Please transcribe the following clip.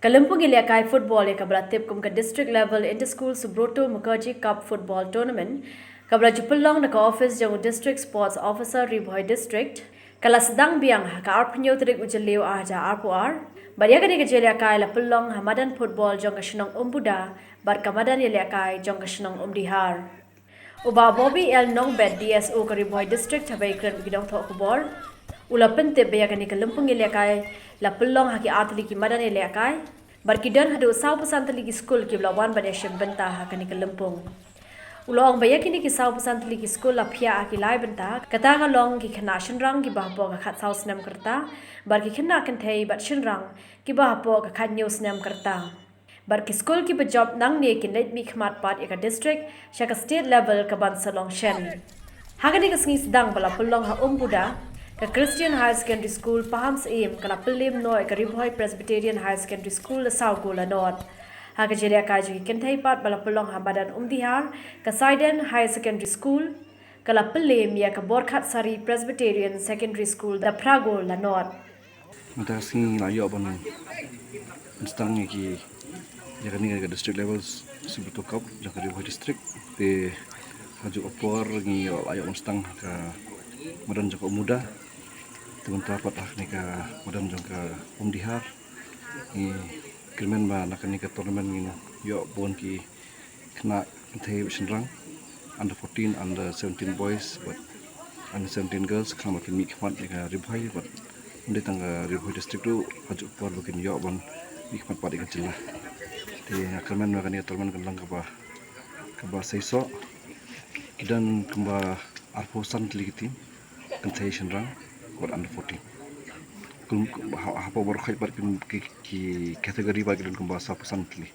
Kalimpong Ilakai football ya kabla tip kum ka district level inter-school Subroto Mukherjee Cup football tournament kabla jupulong na ka office jang district sports officer Bhoi district kala sedang biang ka arpnyo trik ujeleu aja arpuar baria kani ka jelia kai la pulong hamadan football jang ka shnong umbuda bar kamadan yelia kai jang ka shnong umdihar Uba Bobby L Nongbet DSO ka Bhoi district habai kren bidong thok kubor Ulapan tip baya kani kalimpong ilakai la pulong haki atli ki madan ilakai barkidan hadu saw pesantli ki school ki lawan bade benta hakani kalimpong ulong baya kini ki saw pesantli ki school la phia ki lai benta kata ka long ki khana shinrang ki bahpo ka khat saw snam karta bar ki khana kan thei bat shinrang ki bahpo ka khat news snam karta bar ki school ki job nang ne ki net mi khmat pat eka district shaka state level ka ban salong shen hakani ka sngi sedang bala pulong ha umbuda ka Christian High Secondary School Pahams Aim kala Pilim Noi ka Bhoi Presbyterian High Secondary School la South Gola North ha ka jeria ka ji kenthai pat bala pulong ha badan umdihar ka Saiden High Secondary School kala Pilim ya ka Borkhat Sari Presbyterian Secondary School da Prago la North mata sing la yo ban instang ki ya kan ni district levels Subroto Cup yang ka Bhoi district te haju opor ni yo ayo instang ka madan joko muda teman-teman patah nika madan jangka umdihar ni kirmen ba nakani ka tournament ni yo bon ki kena thei shinrang under 14 under 17 boys but under 17 girls kama kin mi khmat nika Bhoi but unde tangga Bhoi district tu haju por bukin yo bon mi khmat padi kecil te kirmen ba kani tournament kan lang ka ba seiso kidan kamba arposan tligiti kan shinrang or under 14 kung apa baru kait bar ki kategori bagi dan kumbasa pesan tli